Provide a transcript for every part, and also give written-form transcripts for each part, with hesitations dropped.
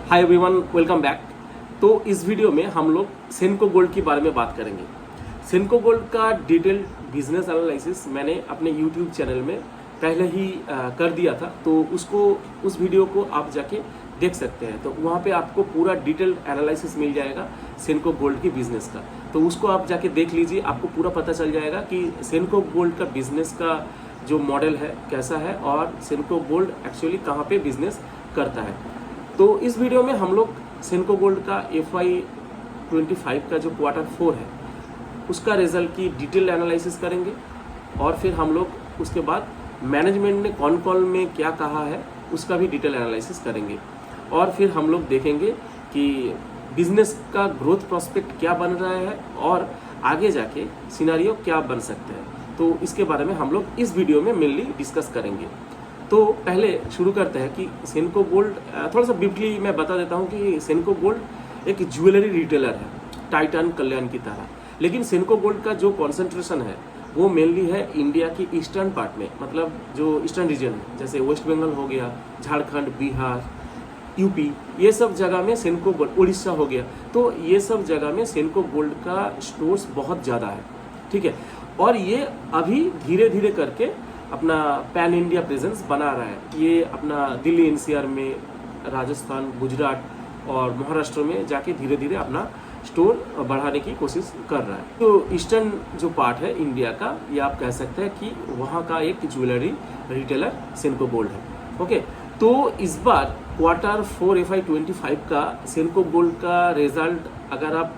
Hi everyone, welcome back. तो इस video में हम लोग सेनको गोल्ड के बारे में बात करेंगे। सेनको गोल्ड का डिटेल बिजनेस एनालिसिस मैंने अपने यूट्यूब चैनल में पहले ही कर दिया था, तो उस वीडियो को आप जाके देख सकते हैं। तो वहाँ पे आपको पूरा डिटेल एनालिसिस मिल जाएगा सेनको गोल्ड की बिजनेस का। तो उसको आप जाके देख लीजिए, आपको पूरा पता चल जाएगा कि सेनको गोल्ड का बिजनेस का जो मॉडल है कैसा है और सेनको गोल्ड एक्चुअली कहाँ पे बिजनेस करता है। तो इस वीडियो में हम लोग सेनको गोल्ड का FY25 का जो Q4 है उसका रिजल्ट की डिटेल एनालिसिस करेंगे और फिर हम लोग उसके बाद मैनेजमेंट ने कौन कौन में क्या कहा है उसका भी डिटेल एनालिसिस करेंगे और फिर हम लोग देखेंगे कि बिजनेस का ग्रोथ प्रोस्पेक्ट क्या बन रहा है और आगे जाके सिनेरियो क्या बन सकते हैं। तो इसके बारे में हम लोग इस वीडियो में मेनली डिस्कस करेंगे। तो पहले शुरू करते हैं कि सेनको गोल्ड, थोड़ा सा ब्रीफली मैं बता देता हूँ कि सेनको गोल्ड एक ज्वेलरी रिटेलर है टाइटन कल्याण की तरह, लेकिन सेनको गोल्ड का जो कॉन्सेंट्रेशन है वो मेनली है इंडिया की ईस्टर्न पार्ट में, मतलब जो ईस्टर्न रीजन है जैसे वेस्ट बंगाल हो गया, झारखंड, बिहार, यूपी, ये सब जगह में सेनको गोल्ड, उड़ीसा हो गया, तो ये सब जगह में सेनको गोल्ड का स्टोर्स बहुत ज़्यादा है। ठीक है, और ये अभी धीरे धीरे करके अपना पैन इंडिया प्रेजेंस बना रहा है। ये अपना दिल्ली NCR में, राजस्थान, गुजरात और महाराष्ट्र में जाके धीरे धीरे अपना स्टोर बढ़ाने की कोशिश कर रहा है। तो ईस्टर्न जो पार्ट है इंडिया का, ये आप कह सकते हैं कि वहाँ का एक ज्वेलरी रिटेलर सेनको गोल्ड है। ओके, तो इस बार Q4 FY25 का सेनको गोल्ड का रिजल्ट अगर आप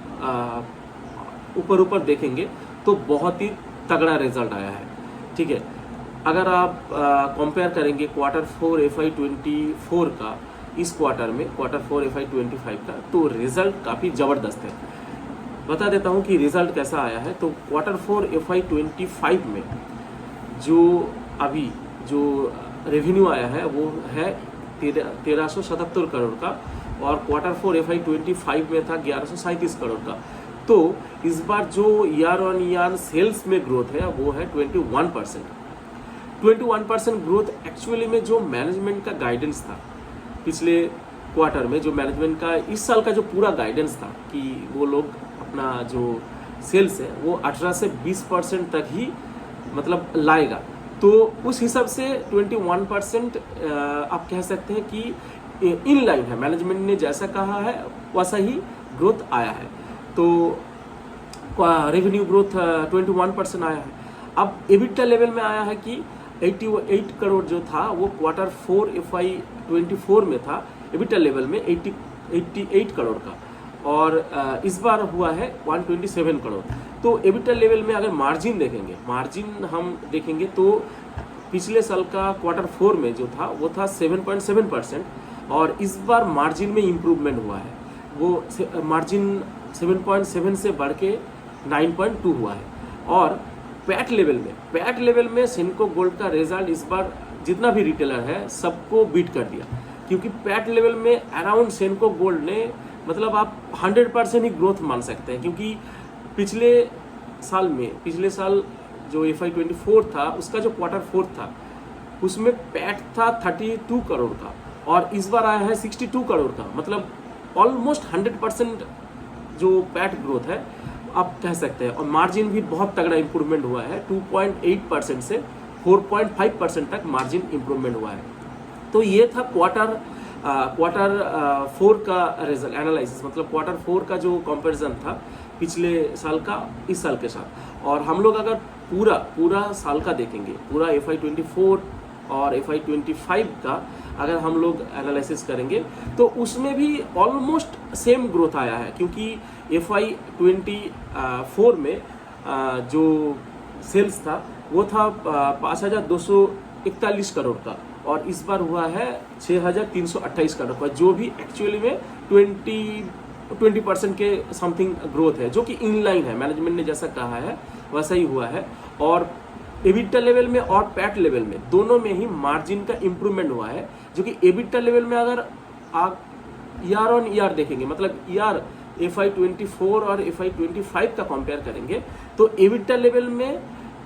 ऊपर देखेंगे तो बहुत ही तगड़ा रिजल्ट आया है। ठीक है, अगर आप कंपेयर करेंगे Q4 FY24 का इस क्वार्टर में Q4 FY25 का, तो रिजल्ट काफ़ी ज़बरदस्त है। बता देता हूँ कि रिजल्ट कैसा आया है। तो Q4 FY25 में जो रेवेन्यू आया है वो है 1377 करोड़ का और Q4 FY25 में था 1137 करोड़ का। तो इस बार जो ईयर ऑन ईयर सेल्स में ग्रोथ है वो है 21% ग्रोथ। एक्चुअली में जो मैनेजमेंट का गाइडेंस था पिछले क्वार्टर में, जो मैनेजमेंट का इस साल का जो पूरा गाइडेंस था कि वो लोग अपना जो सेल्स है वो 18 से 20% तक ही मतलब लाएगा, तो उस हिसाब से 21% आप कह सकते हैं कि इन लाइन है। मैनेजमेंट ने जैसा कहा है वैसा ही ग्रोथ आया है। तो रेवेन्यू ग्रोथ 21% आया है। अब एबिटा लेवल में आया है कि 88 करोड़ जो था वो Q4 FY24 में था एबिटा लेवल में 88 करोड़ का, और इस बार हुआ है 127 करोड़। तो एबिटा लेवल में अगर मार्जिन हम देखेंगे तो पिछले साल का Q4 में जो था वो था 7.7% और इस बार मार्जिन में इम्प्रूवमेंट हुआ है। वो मार्जिन 7.7 से बढ़ के 9.2 हुआ है। और पैट लेवल में सेनको गोल्ड का रिजल्ट इस बार जितना भी रिटेलर है सबको बीट कर दिया, क्योंकि पैट लेवल में अराउंड सेनको गोल्ड ने मतलब आप 100% ही ग्रोथ मान सकते हैं, क्योंकि पिछले साल जो FY24 था उसका जो Q4 था उसमें पैट था 32 करोड़ का और इस बार आया है 62 करोड़ का, मतलब ऑलमोस्ट 100% जो पैट ग्रोथ है आप कह सकते हैं। और मार्जिन भी बहुत तगड़ा इंप्रूवमेंट हुआ है, 2.8% से 4.5% तक मार्जिन इंप्रूवमेंट हुआ है। तो ये था Q4 का रिजल्ट एनालिसिस, मतलब Q4 का जो कंपैरिजन था पिछले साल का इस साल के साथ। और हम लोग अगर पूरा साल का देखेंगे, पूरा FY24 और FY25 का अगर हम लोग एनालिसिस करेंगे तो उसमें भी ऑलमोस्ट सेम ग्रोथ आया है, क्योंकि FY24 में जो सेल्स था वो था 5241 करोड़ का और इस बार हुआ है 6328 करोड़ का, जो भी एक्चुअली में 20% के समथिंग ग्रोथ है, जो कि इन लाइन है। मैनेजमेंट ने जैसा कहा है वैसा ही हुआ है। और एबिटा लेवल में और पैट लेवल में दोनों में ही मार्जिन का इम्प्रूवमेंट हुआ है, जो कि एबिटा लेवल में अगर आप ईयर ऑन ईयर देखेंगे, मतलब ईयर FY24 और FY25 का कंपेयर करेंगे तो एबिटा लेवल में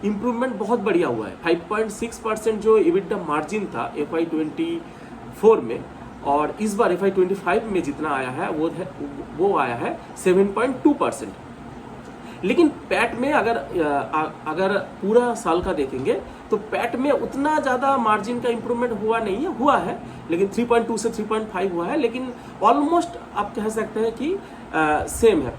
इम्प्रूवमेंट बहुत बढ़िया हुआ है। 5.6% जो एबिटा मार्जिन था FY24 में और इस बार FY25 में जितना आया है वो आया है 7.2%। लेकिन पैट में अगर पूरा साल का देखेंगे तो पैट में उतना ज़्यादा मार्जिन का इम्प्रूवमेंट हुआ नहीं है, हुआ है लेकिन 3.2 से 3.5 हुआ है, लेकिन ऑलमोस्ट आप कह सकते हैं कि सेम है।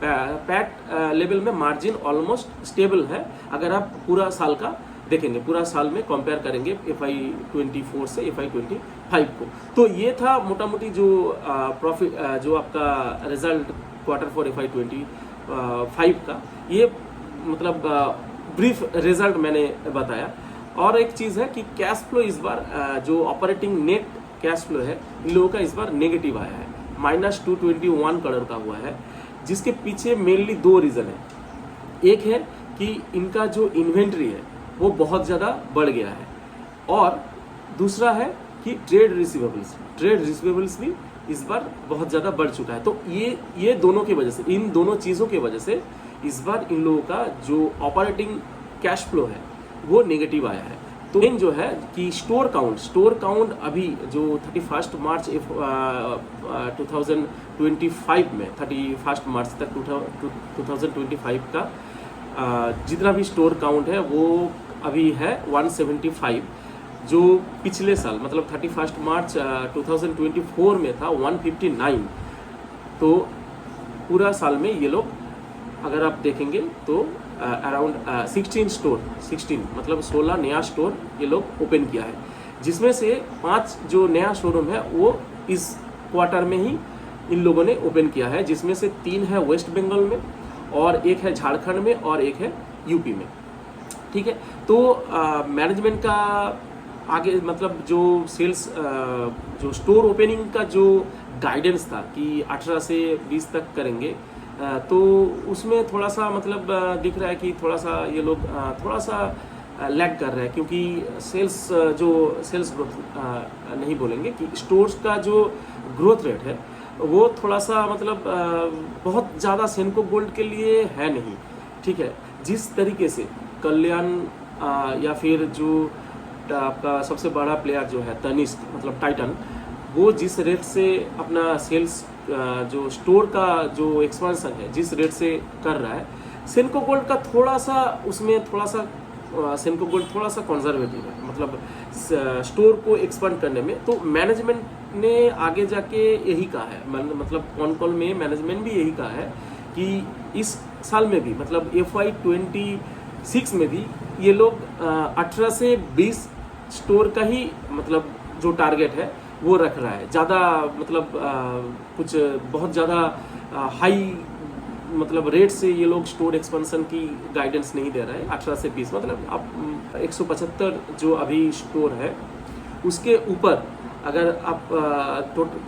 पैट लेवल में मार्जिन ऑलमोस्ट स्टेबल है अगर आप पूरा साल का देखेंगे, पूरा साल में कंपेयर करेंगे FY24 से FY25 को। तो ये था मोटा मोटी जो प्रॉफिट जो आपका रिजल्ट क्वार्टर फॉर FY25 का, ये मतलब ब्रीफ रिजल्ट मैंने बताया। और एक चीज़ है कि कैश फ्लो इस बार जो ऑपरेटिंग नेट कैश फ्लो है इन लोगों का इस बार नेगेटिव आया है, -221 करोड़ का हुआ है, जिसके पीछे मेनली 2 रीज़न है। एक है कि इनका जो इन्वेंट्री है वो बहुत ज़्यादा बढ़ गया है, और दूसरा है कि ट्रेड रिसीवेबल्स भी इस बार बहुत ज़्यादा बढ़ चुका है। तो ये दोनों की वजह से, इन दोनों चीज़ों की वजह से इस बार इन लोगों का जो ऑपरेटिंग कैश फ्लो है वो नेगेटिव आया है। तो मेन जो है कि स्टोर काउंट अभी जो 31 मार्च 2025 में 31 मार्च तक 2025 का जितना भी स्टोर काउंट है वो अभी है 175, जो पिछले साल मतलब 31 मार्च 2024 में था 159। तो पूरा साल में ये लोग अगर आप देखेंगे तो अराउंड 16 मतलब 16 नया स्टोर ये लोग ओपन किया है, जिसमें से 5 जो नया शोरूम है वो इस क्वार्टर में ही इन लोगों ने ओपन किया है, जिसमें से 3 है वेस्ट बंगाल में और 1 है झारखंड में और 1 है यूपी में। ठीक है, तो मैनेजमेंट का आगे मतलब जो सेल्स जो स्टोर ओपनिंग का जो गाइडेंस था कि 18 से 20 तक करेंगे, तो उसमें थोड़ा सा मतलब दिख रहा है कि थोड़ा सा ये लोग थोड़ा सा लैग कर रहे हैं, क्योंकि सेल्स ग्रोथ नहीं बोलेंगे कि स्टोर्स का जो ग्रोथ रेट है वो थोड़ा सा मतलब बहुत ज़्यादा सेनको गोल्ड के लिए है नहीं। ठीक है, जिस तरीके से कल्याण या फिर जो आपका सबसे बड़ा प्लेयर जो है तनिष्क मतलब टाइटन, वो जिस रेट से अपना सेल्स जो स्टोर का जो एक्सपेंशन है जिस रेट से कर रहा है, सेनको गोल्ड का थोड़ा सा उसमें थोड़ा सा सेनको गोल्ड थोड़ा सा कंजर्वेटिव है, मतलब स्टोर को एक्सपेंड करने में। तो मैनेजमेंट ने आगे जाके यही कहा है, मतलब कॉन कॉल में मैनेजमेंट भी यही कहा है कि इस साल में भी मतलब FY26 में भी ये लोग 18 से 20 स्टोर का ही मतलब जो टारगेट है वो रख रहा है। ज़्यादा मतलब कुछ बहुत ज़्यादा हाई मतलब रेट से ये लोग स्टोर एक्सपेंशन की गाइडेंस नहीं दे रहा है। 18 से 20 मतलब अब 175 जो अभी स्टोर है उसके ऊपर अगर आप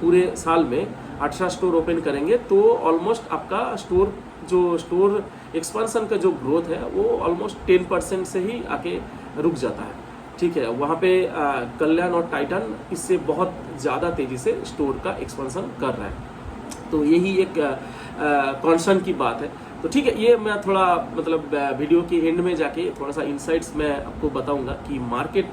पूरे साल में 18 स्टोर ओपन करेंगे तो ऑलमोस्ट आपका स्टोर एक्सपेंशन का जो ग्रोथ है वो ऑलमोस्ट 10% से ही आके रुक जाता है। ठीक है, वहाँ पे कल्याण और टाइटन इससे बहुत ज़्यादा तेज़ी से स्टोर का एक्सपेंशन कर रहा है। तो यही एक कॉन्सर्न की बात है। तो ठीक है, ये मैं थोड़ा मतलब वीडियो के एंड में जाके थोड़ा सा इनसाइट्स मैं आपको बताऊंगा कि मार्केट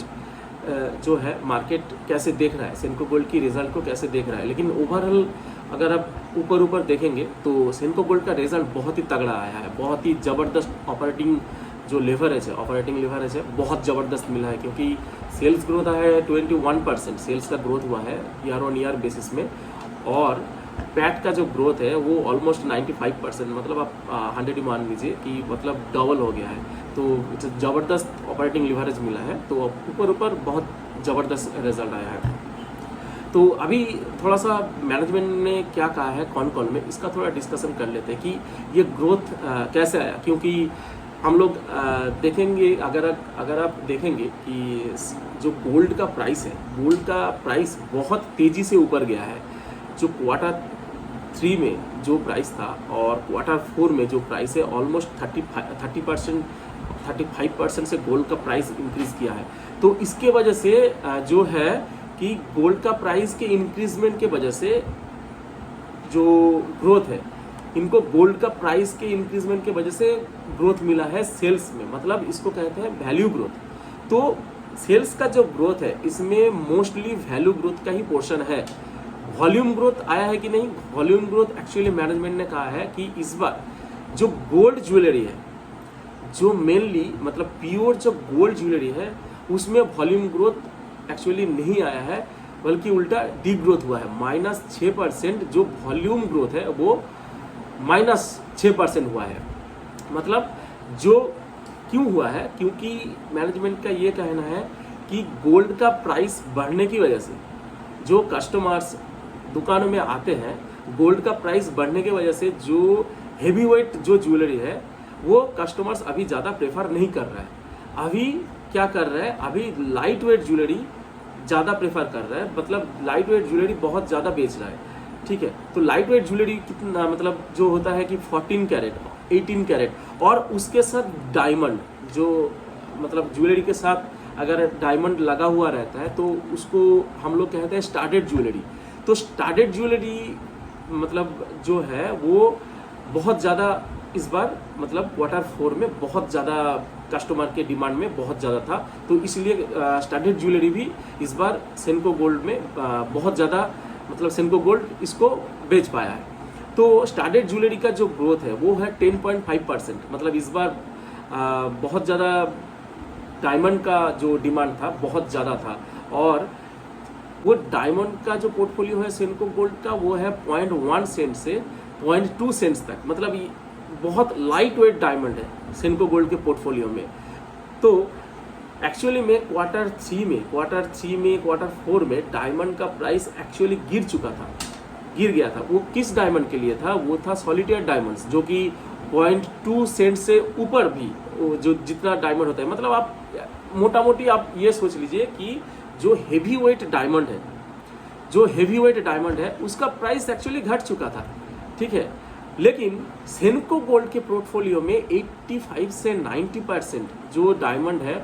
जो है मार्केट कैसे देख रहा है, सेनको गोल्ड की रिजल्ट को कैसे देख रहा है। लेकिन ओवरऑल अगर आप ऊपर देखेंगे तो सेनको गोल्ड का रिजल्ट बहुत ही तगड़ा आया है, बहुत ही ज़बरदस्त ऑपरेटिंग लेवरेज है बहुत ज़बरदस्त मिला है, क्योंकि सेल्स ग्रोथ है 21% सेल्स का ग्रोथ हुआ है ईयर ऑन ईयर बेसिस में, और पैट का जो ग्रोथ है वो ऑलमोस्ट 95% मतलब आप 100 ही मान लीजिए कि मतलब डबल हो गया है। तो ज़बरदस्त ऑपरेटिंग लिवरेज मिला है, तो ऊपर बहुत ज़बरदस्त रिजल्ट आया है। तो अभी थोड़ा सा मैनेजमेंट ने क्या कहा है कॉन कॉल में, इसका थोड़ा डिस्कशन कर लेते हैं कि ये ग्रोथ कैसे आया। क्योंकि हम लोग देखेंगे अगर आप देखेंगे कि जो गोल्ड का प्राइस बहुत तेज़ी से ऊपर गया है। जो क्वार्टर 3 में जो प्राइस था और क्वार्टर 4 में जो प्राइस है ऑलमोस्ट 35% से गोल्ड का प्राइस इंक्रीज किया है। तो इसके वजह से जो है कि गोल्ड का प्राइस के इंक्रीजमेंट के वजह से जो ग्रोथ है, इनको गोल्ड का प्राइस के इंक्रीजमेंट के वजह से ग्रोथ मिला है सेल्स में, मतलब इसको कहते हैं वैल्यू ग्रोथ। तो सेल्स का जो ग्रोथ है इसमें मोस्टली वैल्यू ग्रोथ का ही पोर्शन है। वॉल्यूम ग्रोथ आया है कि नहीं? वॉल्यूम ग्रोथ एक्चुअली मैनेजमेंट ने कहा है कि इस बार जो गोल्ड ज्वेलरी है, जो मेनली मतलब प्योर जो गोल्ड ज्वेलरी है, उसमें वॉल्यूम ग्रोथ एक्चुअली नहीं आया है, बल्कि उल्टा डी ग्रोथ हुआ है। -6% जो वॉल्यूम ग्रोथ है वो -6% हुआ है। मतलब जो क्यों हुआ है? क्योंकि मैनेजमेंट का ये कहना है कि गोल्ड का प्राइस बढ़ने की वजह से जो कस्टमर्स दुकानों में आते हैं, गोल्ड का प्राइस बढ़ने की वजह से जो हेवी वेट जो ज्वेलरी है वो कस्टमर्स अभी ज़्यादा प्रेफर नहीं कर रहा है। अभी क्या कर रहा है? अभी लाइट वेट ज्वेलरी ज़्यादा प्रेफर कर रहा है, मतलब लाइट वेट ज्वेलरी बहुत ज़्यादा बेच रहा है। ठीक है, तो लाइट वेट ज्वेलरी कितना मतलब जो होता है कि 14 कैरेट, 18 कैरेट और उसके साथ डायमंड, जो मतलब ज्वेलरी के साथ अगर डायमंड लगा हुआ रहता है तो उसको हम लोग कहते हैं स्टार्टेड ज्वेलरी। तो स्टार्टेड ज्वेलरी मतलब जो है वो बहुत ज़्यादा इस बार मतलब Q4 में बहुत ज़्यादा कस्टमर के डिमांड में बहुत ज़्यादा था, तो इसलिए स्टार्टेड ज्वेलरी भी इस बार सेनको गोल्ड में बहुत ज़्यादा मतलब सेनको गोल्ड इसको बेच पाया है। तो स्टार्टेड ज्वेलरी का जो ग्रोथ है वो है 10.5%। मतलब इस बार बहुत ज़्यादा डायमंड का जो डिमांड था बहुत ज़्यादा था, और वो डायमंड का जो पोर्टफोलियो है सेनको गोल्ड का वो है 0.1 सेंट से 0.2 सेंट्स तक। मतलब ये बहुत लाइट वेट डायमंड है सेनको गोल्ड के पोर्टफोलियो में। तो एक्चुअली में Q3 में Q4 में डायमंड का प्राइस एक्चुअली गिर गया था। वो किस डायमंड के लिए था? वो था सॉलिटेयर डायमंड्स, जो कि 0.2 सेंट से ऊपर भी जो जितना डायमंड होता है। मतलब आप मोटा मोटी आप ये सोच लीजिए कि जो हेवी वेट डायमंड है उसका प्राइस एक्चुअली घट चुका था। ठीक है, लेकिन सेनको गोल्ड के पोर्टफोलियो में 85 से 90% जो डायमंड है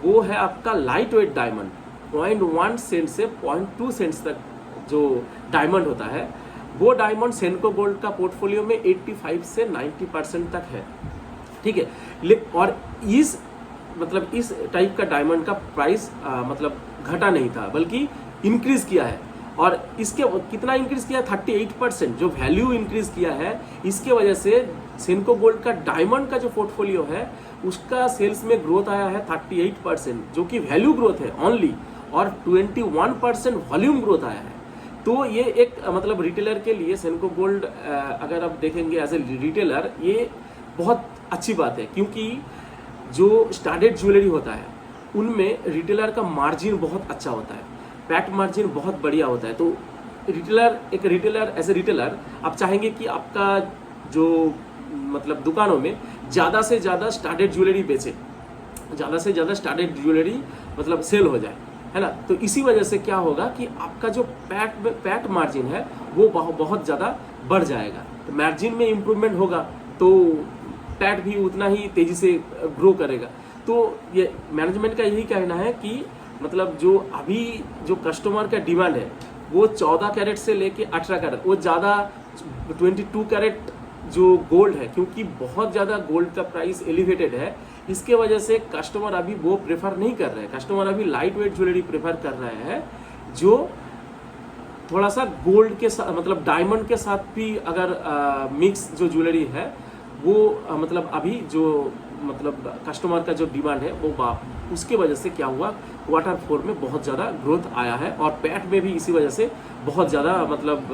वो है आपका लाइट वेट डायमंड। 0.1 सेंट से 0.2 सेंट्स तक जो डायमंड होता है वो डायमंड सेनको गोल्ड का पोर्टफोलियो में 85 से 90% तक है। ठीक है, और इस टाइप का डायमंड का प्राइस मतलब घटा नहीं था बल्कि इंक्रीज किया है। और इसके कितना इंक्रीज किया? 38% जो वैल्यू इंक्रीज किया है। इसके वजह से सेनको गोल्ड का डायमंड का जो पोर्टफोलियो है उसका सेल्स में ग्रोथ आया है 38%, जो कि वैल्यू ग्रोथ है ओनली, और 21% वॉल्यूम ग्रोथ आया है। तो ये एक मतलब रिटेलर के लिए सेनको गोल्ड अगर आप देखेंगे एज ए रिटेलर ये बहुत अच्छी बात है, क्योंकि जो स्टार्टेड ज्वेलरी होता है उनमें रिटेलर का मार्जिन बहुत अच्छा होता है, पैक्ट मार्जिन बहुत बढ़िया होता है। तो एज ए रिटेलर आप चाहेंगे कि आपका जो मतलब दुकानों में ज़्यादा से ज़्यादा स्टार्टेड ज्वेलरी बेचे, ज़्यादा से ज़्यादा स्टार्टेड ज्वेलरी मतलब सेल हो जाए, है ना। तो इसी वजह से क्या होगा कि आपका जो पैक्ट मार्जिन है वो बहुत ज़्यादा बढ़ जाएगा। तो मार्जिन में इम्प्रूवमेंट होगा तो पैक्ट भी उतना ही तेज़ी से ग्रो करेगा। तो ये मैनेजमेंट का यही कहना है कि मतलब जो अभी जो कस्टमर का डिमांड है वो 14 कैरेट से लेके 18 कैरेट, वो ज़्यादा 22 कैरेट जो गोल्ड है, क्योंकि बहुत ज़्यादा गोल्ड का प्राइस एलिवेटेड है, इसके वजह से कस्टमर अभी वो प्रेफर नहीं कर रहे हैं। कस्टमर अभी लाइट वेट ज्वेलरी प्रेफर कर रहे हैं, जो थोड़ा सा गोल्ड के साथ मतलब डायमंड के साथ भी अगर मिक्स जो ज्वेलरी है वो मतलब अभी जो मतलब कस्टमर का जो डिमांड है वो उसके वजह से क्या हुआ Q4 में बहुत ज़्यादा ग्रोथ आया है, और पैट में भी इसी वजह से बहुत ज़्यादा मतलब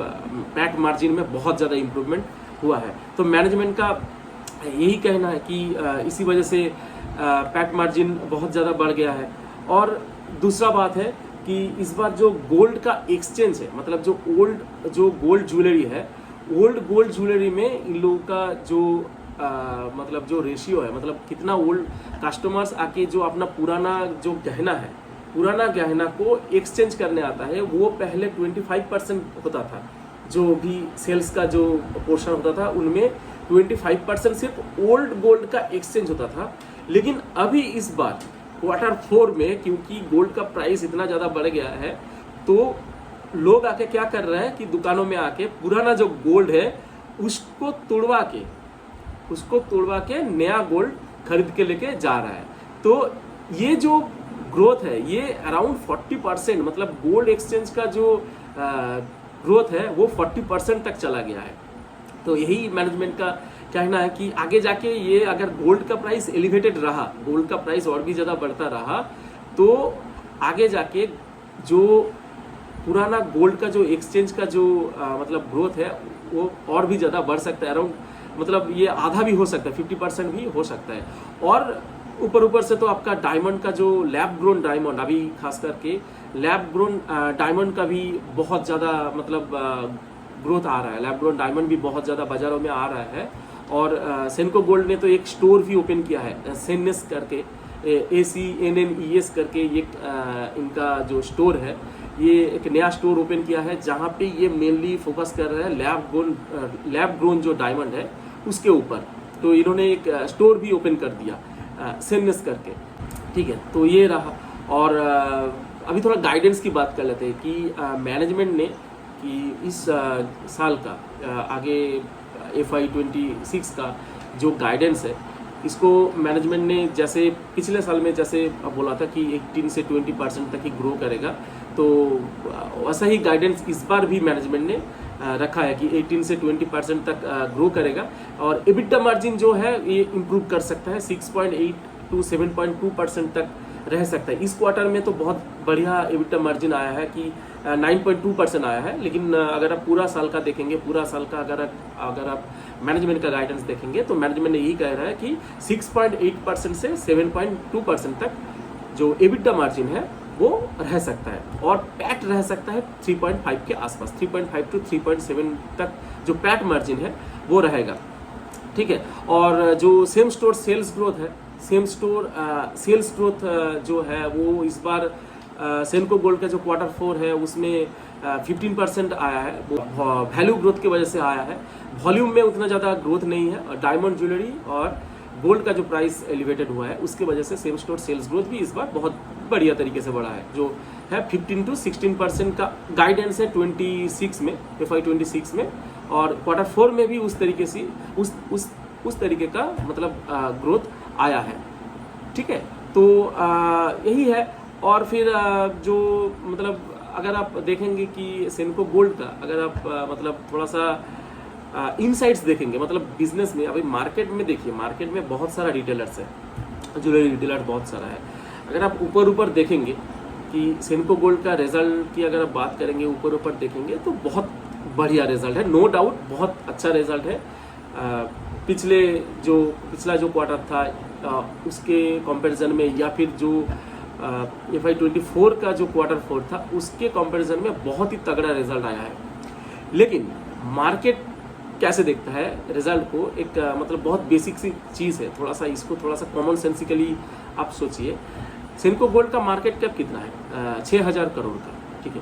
पैट मार्जिन में बहुत ज़्यादा इम्प्रूवमेंट हुआ है। तो मैनेजमेंट का यही कहना है कि इसी वजह से पैट मार्जिन बहुत ज़्यादा बढ़ गया है। और दूसरा बात है कि इस बार जो गोल्ड का एक्सचेंज है, मतलब जो गोल्ड ज्वेलरी है, ओल्ड गोल्ड ज्वेलरी में इन लोगों का जो मतलब जो रेशियो है, मतलब कितना ओल्ड कस्टमर्स आके जो अपना पुराना गहना को एक्सचेंज करने आता है, वो पहले 25% होता था। जो भी सेल्स का जो पोर्शन होता था उनमें 25% सिर्फ ओल्ड गोल्ड का एक्सचेंज होता था। लेकिन अभी इस बार Q4 में क्योंकि गोल्ड का प्राइस इतना ज़्यादा बढ़ गया है, तो लोग आके क्या कर रहे हैं कि दुकानों में आके पुराना जो गोल्ड है उसको तोड़वा के नया गोल्ड खरीद के लेके जा रहा है। तो ये जो ग्रोथ है ये अराउंड 40%, मतलब गोल्ड एक्सचेंज का जो ग्रोथ है वो 40% तक चला गया है। तो यही मैनेजमेंट का कहना है कि आगे जाके ये अगर गोल्ड का प्राइस एलिवेटेड रहा, गोल्ड का प्राइस और भी ज़्यादा बढ़ता रहा, तो आगे जाके जो पुराना गोल्ड का जो एक्सचेंज का जो मतलब ग्रोथ है वो और भी ज़्यादा बढ़ सकता है। अराउंड मतलब ये आधा भी हो सकता है, 50% भी हो सकता है। और ऊपर से तो आपका डायमंड का जो लैब ग्रोन डायमंड, अभी खास करके लैब ग्रोन डायमंड का भी बहुत ज़्यादा मतलब ग्रोथ आ रहा है। लैब ग्रोन डायमंड भी बहुत ज़्यादा बाज़ारों में आ रहा है। और सेनको गोल्ड ने तो एक स्टोर भी ओपन किया है, सेननेस करके, ACNNES करके एक इनका जो स्टोर है, ये एक नया स्टोर ओपन किया है जहाँ पे ये मेनली फोकस कर रहा है लैब ग्रोन जो डायमंड है उसके ऊपर। तो इन्होंने एक स्टोर भी ओपन कर दिया सेननेस करके, ठीक है। तो ये रहा। और अभी थोड़ा गाइडेंस की बात कर लेते हैं कि मैनेजमेंट ने कि इस साल का आगे FY26 का जो गाइडेंस है, इसको मैनेजमेंट ने जैसे पिछले साल में जैसे बोला था कि 18 से 20% तक ही ग्रो करेगा, तो वैसा ही गाइडेंस इस बार भी मैनेजमेंट ने रखा है कि 18 से 20% तक ग्रो करेगा। और EBITDA मार्जिन जो है ये इम्प्रूव कर सकता है, 6.8 to 7.2% तक रह सकता है। इस क्वार्टर में तो बहुत बढ़िया EBITDA मार्जिन आया है कि 9.2% आया है। लेकिन अगर आप पूरा साल का देखेंगे, पूरा साल का अगर आप मैनेजमेंट का गाइडेंस देखेंगे, तो मैनेजमेंट ने यही कह रहा है कि 6.8% से 7.2% तक जो EBITDA मार्जिन है वो रह सकता है। और पैट रह सकता है 3.5 के आसपास, 3.5 to 3.7 तक जो पैट मार्जिन है वो रहेगा, ठीक है। और जो सेम स्टोर सेल्स ग्रोथ है, सेम स्टोर सेल्स ग्रोथ जो है वो इस बार सेनको गोल्ड का जो Q4 है उसमें 15% आया है। वो वैल्यू ग्रोथ की वजह से आया है, वॉल्यूम में उतना ज़्यादा ग्रोथ नहीं है। और डायमंड ज्वेलरी और गोल्ड का जो प्राइस एलिवेटेड हुआ है उसके वजह से सेम स्टोर सेल्स ग्रोथ भी इस बार बहुत बढ़िया तरीके से बढ़ा है, जो है 15 to 16% का गाइडेंस है 26 में, FY26 में। और Q4 में भी उस तरीके से उस तरीके का मतलब ग्रोथ आया है, ठीक है। तो यही है। और फिर जो मतलब अगर आप देखेंगे कि सेनको गोल्ड का अगर आप मतलब थोड़ा सा इनसाइट्स देखेंगे, मतलब बिजनेस में, अभी मार्केट में देखिए, मार्केट में बहुत सारा रिटेलर्स है, ज्वेलरी रिटेलर बहुत सारा है। अगर आप ऊपर देखेंगे कि सेनको गोल्ड का रिजल्ट की अगर आप बात करेंगे, ऊपर देखेंगे तो बहुत बढ़िया रिजल्ट है, नो डाउट बहुत अच्छा रिजल्ट है। पिछला जो क्वार्टर था उसके कंपैरिजन में, या फिर जो FY24 का जो Q4 था उसके कंपैरिजन में बहुत ही तगड़ा रिजल्ट आया है। लेकिन मार्केट कैसे देखता है रिजल्ट को, एक मतलब बहुत बेसिक सी चीज़ है, थोड़ा सा इसको थोड़ा सा कॉमन सेंसिकली आप सोचिए। सेनको गोल्ड का मार्केट कैप कितना है? 6000 करोड़ का, ठीक है।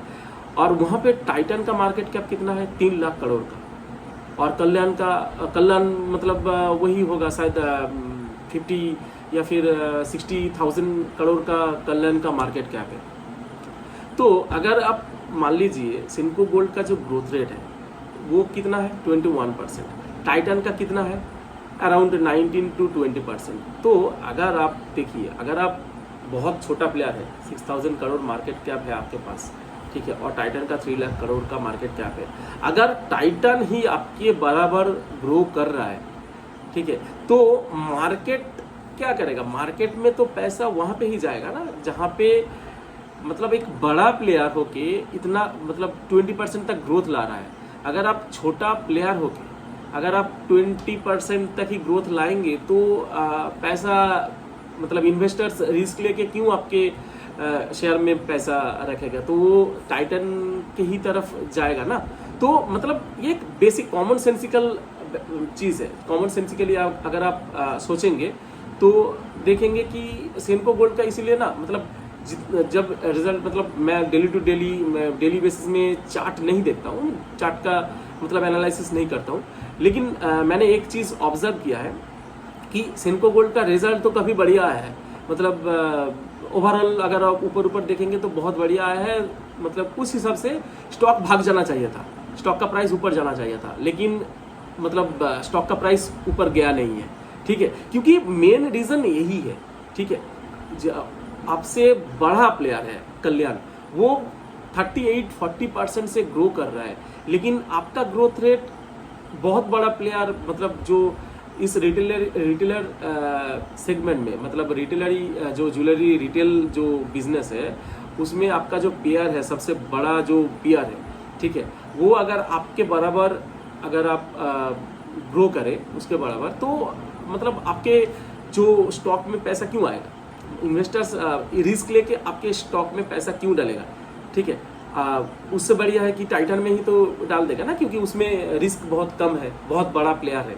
और वहाँ पे टाइटन का मार्केट कैप कितना है? 3 लाख करोड़ का। और कल्याण मतलब वही होगा शायद 50 या फिर 60,000 करोड़ का कल्याण का मार्केट कैप है। तो अगर आप मान लीजिए सेनको गोल्ड का जो ग्रोथ रेट है वो कितना है? 21%। टाइटन का कितना है? Around 19 to 20%। तो अगर आप देखिए, अगर आप बहुत छोटा प्लेयर है, 6000 करोड़ मार्केट कैप है आपके पास, ठीक है, और टाइटन का 3 लाख करोड़ का मार्केट कैप है, अगर टाइटन ही आपके बराबर ग्रो कर रहा है, ठीक है, तो मार्केट क्या करेगा? मार्केट में तो पैसा वहाँ पे ही जाएगा ना जहाँ पे मतलब एक बड़ा प्लेयर होके इतना मतलब 20% तक ग्रोथ ला रहा है। अगर आप छोटा प्लेयर होके अगर आप 20% तक ही ग्रोथ लाएंगे तो पैसा मतलब इन्वेस्टर्स रिस्क लेके क्यों आपके शेयर में पैसा रखेगा? तो वो टाइटन के ही तरफ जाएगा ना। तो मतलब ये एक बेसिक कॉमन सेंसिकल चीज़ है। कॉमन सेंसिकली अगर आप सोचेंगे तो देखेंगे कि सेनको गोल्ड का इसीलिए ना मतलब जब रिजल्ट मतलब मैं डेली बेसिस में चार्ट नहीं देखता हूँ, चार्ट का मतलब एनालिसिस नहीं करता हूँ, लेकिन मैंने एक चीज़ ऑब्जर्व किया है कि सेनको गोल्ड का रिजल्ट तो काफ़ी बढ़िया आया है। मतलब ओवरऑल अगर आप ऊपर देखेंगे तो बहुत बढ़िया आया है। मतलब उस हिसाब से स्टॉक भाग जाना चाहिए था, स्टॉक का प्राइस ऊपर जाना चाहिए था, लेकिन मतलब स्टॉक का प्राइस ऊपर गया नहीं है, ठीक है, क्योंकि मेन रीज़न यही है, ठीक है। आपसे बड़ा प्लेयर है कल्याण, वो 38-40% से ग्रो कर रहा है, लेकिन आपका ग्रोथ रेट बहुत बड़ा प्लेयर मतलब जो इस रिटेलर सेगमेंट में, मतलब रिटेलरी जो ज्वेलरी रिटेल जो बिजनेस है उसमें आपका जो पेयर है, सबसे बड़ा जो पेयर है, ठीक है, वो अगर आपके बराबर अगर आप ग्रो करें उसके बराबर, तो मतलब आपके जो स्टॉक में पैसा क्यों आएगा? इन्वेस्टर्स रिस्क लेके आपके स्टॉक में पैसा क्यों डालेगा? ठीक है, उससे बढ़िया है कि टाइटन में ही तो डाल देगा ना, क्योंकि उसमें रिस्क बहुत कम है, बहुत बड़ा प्लेयर है।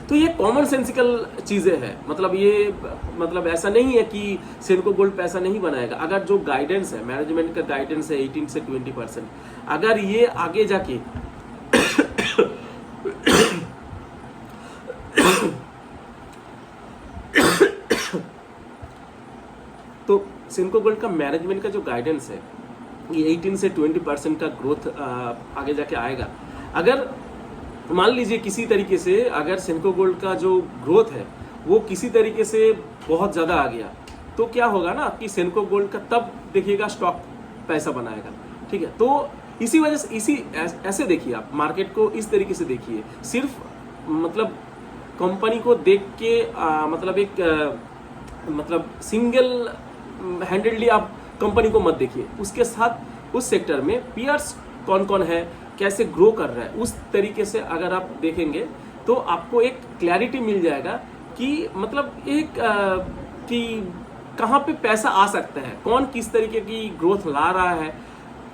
तो ये कॉमन सेंसिकल चीज़ें हैं, मतलब ये मतलब ऐसा नहीं है कि सेनको गोल्ड पैसा नहीं बनाएगा। अगर जो गाइडेंस है, मैनेजमेंट का गाइडेंस है 18 से 20%, अगर ये आगे जाके तो सेनको गोल्ड का मैनेजमेंट का जो गाइडेंस है ये 18 से 20% का ग्रोथ आगे जाके आएगा। अगर मान लीजिए किसी तरीके से अगर सेनको गोल्ड का जो ग्रोथ है वो किसी तरीके से बहुत ज़्यादा आ गया, तो क्या होगा ना कि सेनको गोल्ड का तब देखिएगा स्टॉक पैसा बनाएगा, ठीक है। तो इसी वजह से ऐसे देखिए, आप मार्केट को इस तरीके से देखिए, सिर्फ मतलब कंपनी को देख के मतलब एक मतलब सिंगल हैंडेडली आप कंपनी को मत देखिए, उसके साथ उस सेक्टर में पीयर्स कौन कौन है, कैसे ग्रो कर रहा है, उस तरीके से अगर आप देखेंगे तो आपको एक क्लैरिटी मिल जाएगा कि मतलब एक कि कहाँ पे पैसा आ सकता है, कौन किस तरीके की ग्रोथ ला रहा है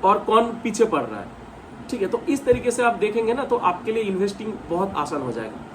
और कौन पीछे पड़ रहा है, ठीक है। तो इस तरीके से आप देखेंगे ना तो आपके लिए इन्वेस्टिंग बहुत आसान हो जाएगा।